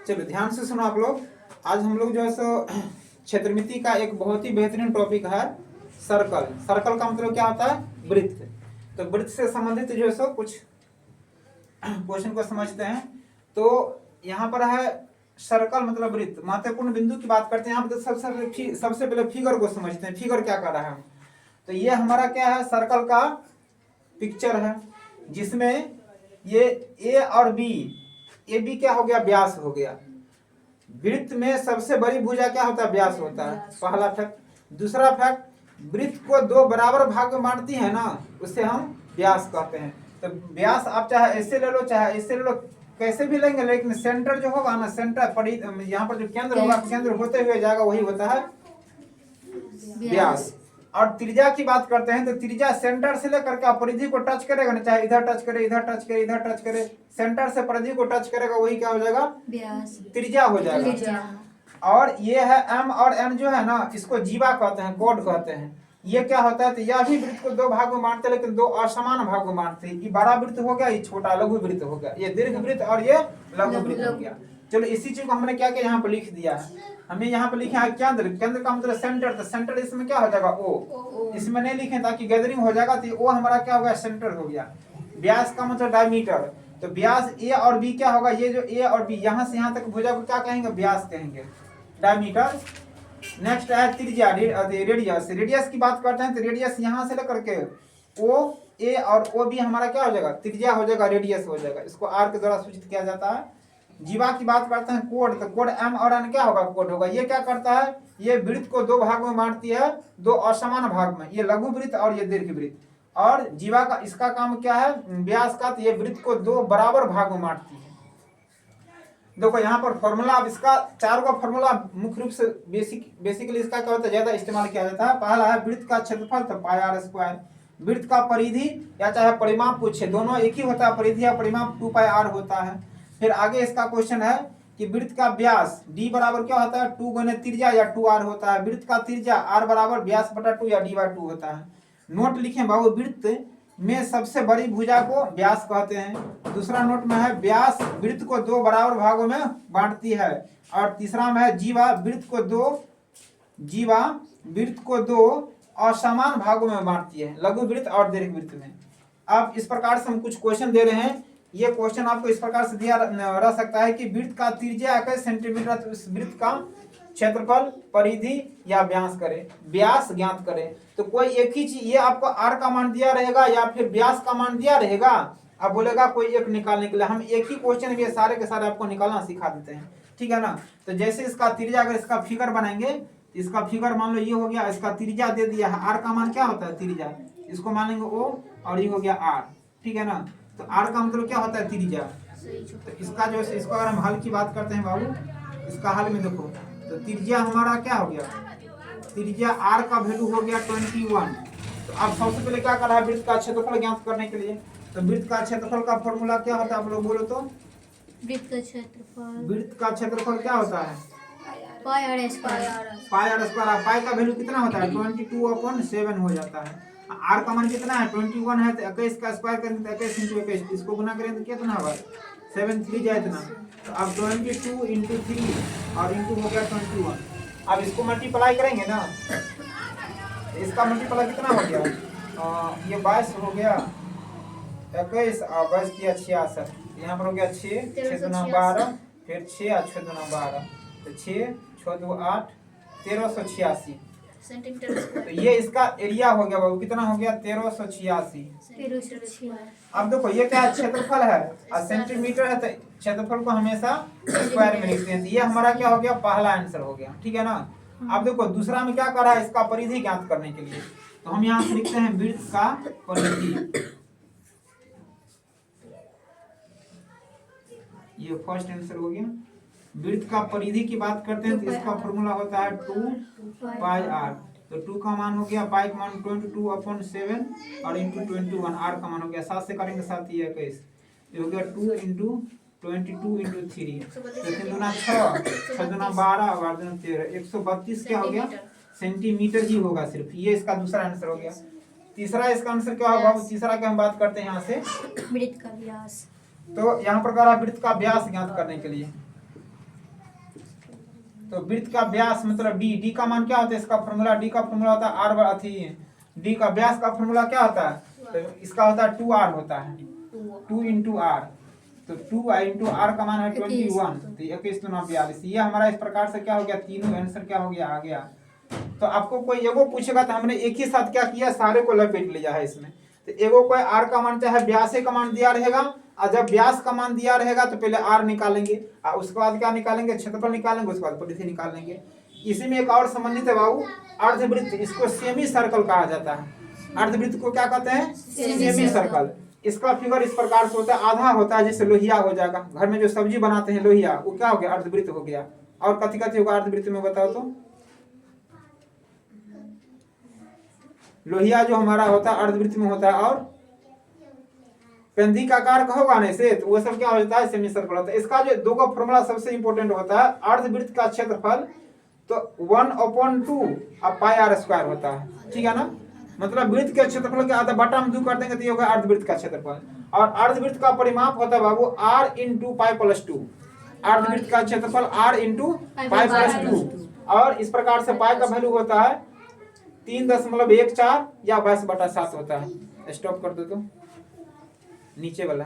चलो ध्यान से सुनो आप लोग। आज हम लोग जो है सो क्षेत्रमिति का एक बहुत ही बेहतरीन टॉपिक है सर्कल। सर्कल का मतलब क्या होता है? वृत्त। तो वृत्त से संबंधित जो है सो कुछ क्वेश्चन को समझते हैं। तो यहाँ पर है सर्कल मतलब वृत्त। महत्वपूर्ण बिंदु की बात करते हैं। यहाँ पर सबसे पहले फिगर को समझते हैं। फिगर क्या कर रहा है? तो ये हमारा क्या है? सर्कल का पिक्चर है, जिसमें ये ए और बी, ए बी क्या हो गया? व्यास हो गया। वृत्त में सबसे बड़ी भुजा क्या होता है? व्यास होता है। पहला फैक्ट। दूसरा फैक्ट, वृत्त को दो बराबर भाग में बांटती है ना, उसे हम व्यास कहते हैं। तो व्यास आप चाहे ऐसे ले लो चाहे ऐसे ले लो, कैसे भी लेंगे, लेकिन सेंटर जो होगा ना, सेंटर यहाँ पर जो केंद्र होगा, केंद्र होते हुए जाएगा, वही होता है व्यास। और त्रिज्या की बात करते हैं तो त्रिज्या सेंटर से लेकर के परिधि को टच करेगा ना, चाहे इधर टच करे, इधर टच करे, इधर टच करे, सेंटर से परिधि को टच करेगा, वही क्या हो जाएगा? त्रिज्या हो जाएगा। और ये है एम और एन जो है ना, इसको जीवा कहते हैं, कोड कहते हैं। ये क्या होता है? तो यह भी वृत्त को दो भाग में बांटते हैं, लेकिन दो असमान भाग में बांटते हैं। ये बड़ा वृत्त हो गया, ये छोटा लघु वृत्त हो गया, ये दीर्घ वृत्त और ये लघु वृत्त हो गया। चलो इसी चीज को हमने क्या किया, यहाँ पर लिख दिया है। हमें यहाँ पर लिखे है केंद्र। केंद्र का मतलब सेंटर, तो सेंटर इसमें क्या हो जाएगा? ओ। इसमें नहीं लिखे ताकि गैदरिंग हो जाएगा, तो ओ हमारा क्या हो गया? सेंटर हो गया। व्यास का मतलब डायमीटर। तो व्यास ए और बी क्या होगा? ये जो ए और बी यहाँ से यहाँ तक भुजा को क्या कहेंगे? व्यास कहेंगे, डायमीटर। नेक्स्ट है त्रिज्या, रेडियस। रेडियस की बात करते हैं तो रेडियस यहाँ से लेकर के ओ ए और ओ बी हमारा क्या हो जाएगा? त्रिज्या हो जाएगा, रेडियस हो जाएगा। इसको आर के द्वारा सूचित किया जाता है। जीवा की बात करते हैं कोड, तो कोड एम और एन क्या होगा? कोड होगा। ये क्या करता है? ये वृत्त को दो भाग में बांटती है, दो असमान भाग में, ये लघु वृत्त और ये दीर्घ वृत्त। और जीवा का इसका काम क्या है? व्यास का। तो ये वृत्त को दो बराबर भाग में बांटती है। देखो यहाँ पर फॉर्मूला, अब इसका चार का फॉर्मूला मुख्य रूप से बेसिकली इसका क्या होता है? ज्यादा इस्तेमाल किया जाता है। पहला है वृत्त का क्षेत्रफल, तो पाई आर स्क्वायर। वृत्त का परिधि या चाहे परिमाप पूछे, दोनों एक ही होता है, परिधि या परिमाप 2 पाई आर होता है। फिर आगे इसका क्वेश्चन है कि वृत्त का व्यास d बराबर क्या होता है? 2 गुने त्रिज्या या 2r होता है। वृत्त का त्रिज्या r बराबर व्यास बटा 2 या d/2 होता है। नोट लिखें बाबू, वृत्त में सबसे बड़ी भुजा को व्यास कहते हैं। दूसरा नोट में है व्यास वृत्त को दो बराबर भागों में बांटती है। और तीसरा में है जीवा वृत्त को दो असमान भागों में बांटती है, लघु वृत्त और दीर्घ वृत्त में। अब इस प्रकार से हम कुछ क्वेश्चन दे रहे हैं। ये क्वेश्चन आपको इस प्रकार से दिया रह सकता है कि वृत्त का त्रिज्या 21 सेंटीमीटर, तो इस वृत्त का क्षेत्रफल, परिधि या व्यास करें, व्यास ज्ञात करें। तो कोई एक ही चीज, ये आपको आर का मान दिया रहेगा या फिर व्यास का मान दिया रहेगा, अब बोलेगा कोई एक निकालने के लिए। हम एक ही क्वेश्चन में सारे के सारे आपको निकालना सिखा देते हैं, ठीक है ना। तो जैसे इसका त्रिज्या, अगर इसका फिगर बनाएंगे, इसका फिगर मान लो ये हो गया, इसका त्रिज्या दे दिया है, आर का मान क्या होता है? त्रिज्या। इसको मानेंगे ओ और ये हो गया आर, ठीक है ना। तो आर का मतलब क्या होता है? त्रिज्या। तो इसका जो है, इसको अगर हम हल की बात करते हैं बाबू, इसका हल में देखो, तो त्रिज्या हमारा क्या हो गया? त्रिज्या आर का वैल्यू हो गया 21। तो अब सबसे पहले क्या कर रहा है? वृत्त का क्षेत्रफल ज्ञात करने के लिए। तो वृत्त का क्षेत्रफल का फॉर्मूला क्या होता है? आप लोग बोलो तो। वृत्त का क्षेत्रफल क्या होता है? पाई आर स्क्वायर। पाई का वैल्यू कितना होता है? 22/7 हो जाता है। आर का मान कितना है? 21 है, तो 21 का स्क्वायर करेंगे तो 21 × 21, इसको गुना करेंगे तो कितना होगा? 7 3 जाए इतना। तो अब 22 × 3 और इंटू हो गया 21। अब इसको मल्टीप्लाई करेंगे ना, इसका मल्टीप्लाई कितना हो गया? ये 22 हो गया, 21 और 22 किया 66। यहाँ पर हो गया 6 6 दूना 12, फिर 6 और 6 दूना 12, तो 6 6 2 8, 1386 सेंटीमीटर। तो ये इसका एरिया हो गया बाबू, कितना हो गया? 1386। अब देखो ये क्या है? क्षेत्रफल है और सेंटीमीटर है, तो क्षेत्रफल को हमेशा स्क्वायर में लिखते हैं। तो ये हमारा क्या हो गया? पहला आंसर हो गया, ठीक है ना। अब देखो दूसरा में क्या कर रहा है? इसका परिधि ज्ञात करने के लिए, तो हम यहाँ से लिखते हैं वृत्त का परिधि। ये फर्स्ट आंसर हो गया। वृत्त का परिधि की बात करते हैं तो इसका फॉर्मूला होता है 2 पाई आर। तो 2 का मान हो गया, पाई का मान 22/7 और इंटू 21, आर का मान हो गया 7 से करेंगे 7 ये 21, ये हो गया 2 × 22 × 3, तो 3 दूना 6 6 दूना 12 और 8 दूना 13, 132 क्या हो गया? सेंटीमीटर ही होगा सिर्फ। ये इसका दूसरा आंसर हो गया। तीसरा इसका आंसर क्या होगा? तीसरा की हम बात करते हैं यहाँ से वृत्त का व्यास। तो यहाँ पर कह रहा है वृत्त का व्यास ज्ञात करने के लिए। तो वृत्त का व्यास मतलब डी, डी का मान क्या होता है, इसका फॉर्मूला, डी का फॉर्मूला होता है आर अथी, डी का व्यास का फॉर्मूला क्या होता है, तो इसका होता है 2r होता है, 2 इंटू आर, तो 2 इंटू आर का मान है 21, तो 21 तो 42। ये हमारा इस प्रकार से क्या हो गया, तीनों आंसर क्या हो गया, आ गया। तो आपको कोई एगो पूछेगा तो हमने एक ही साथ क्या किया, सारे को लपेट लिया है इसमें। तो एगो कोई आर का मान चाहे व्यास का मान दिया रहेगा, और जब व्यास का मान दिया रहेगा तो पहले आर निकालेंगे और उसके बाद क्या निकालेंगे, क्षेत्रफल निकालेंगे, उसके बाद परिधि निकाल लेंगे। इसी में एक और संबंधित है बाबू, अर्धवृत्त, इसको सेमी सर्कल कहा जाता है। अर्धवृत्त को क्या कहते हैं, सेमी सर्कल। इसका फिगर इस प्रकार से होता है, आधा होता है जैसे लोहिया हो जाएगा, घर में जो सब्जी बनाते हैं लोहिया, वो क्या हो गया, अर्धवृत्त हो गया। और कथी कथी होगा अर्धवृत्त में बताओ तो, लोहिया जो हमारा होता है अर्धवृत्त में होता है, और पेंदी का आकार होगा ना इसे, तो वो सब क्या होता है, सेमी सर्कल होता है। इसका जो दो का फॉर्मूला सबसे इंपॉर्टेंट होता है, अर्धवृत्त का क्षेत्रफल तो 1/2 पाई आर स्क्वायर होता है, ठीक है ना। मतलब वृत्त के क्षेत्रफल के आधा बटा में 2 कर देंगे तो ये होगा अर्धवृत्त का क्षेत्रफल। और अर्धवृत्त का परिमाप होता है बाबू r इंटू पाई प्लस 2, अर्धवृत्त का क्षेत्रफल r इंटू पाई प्लस 2। और इस प्रकार से पाई का वैल्यू होता है 3.14 या 22/7 होता है। स्टॉप कर दो तो नीचे वाला।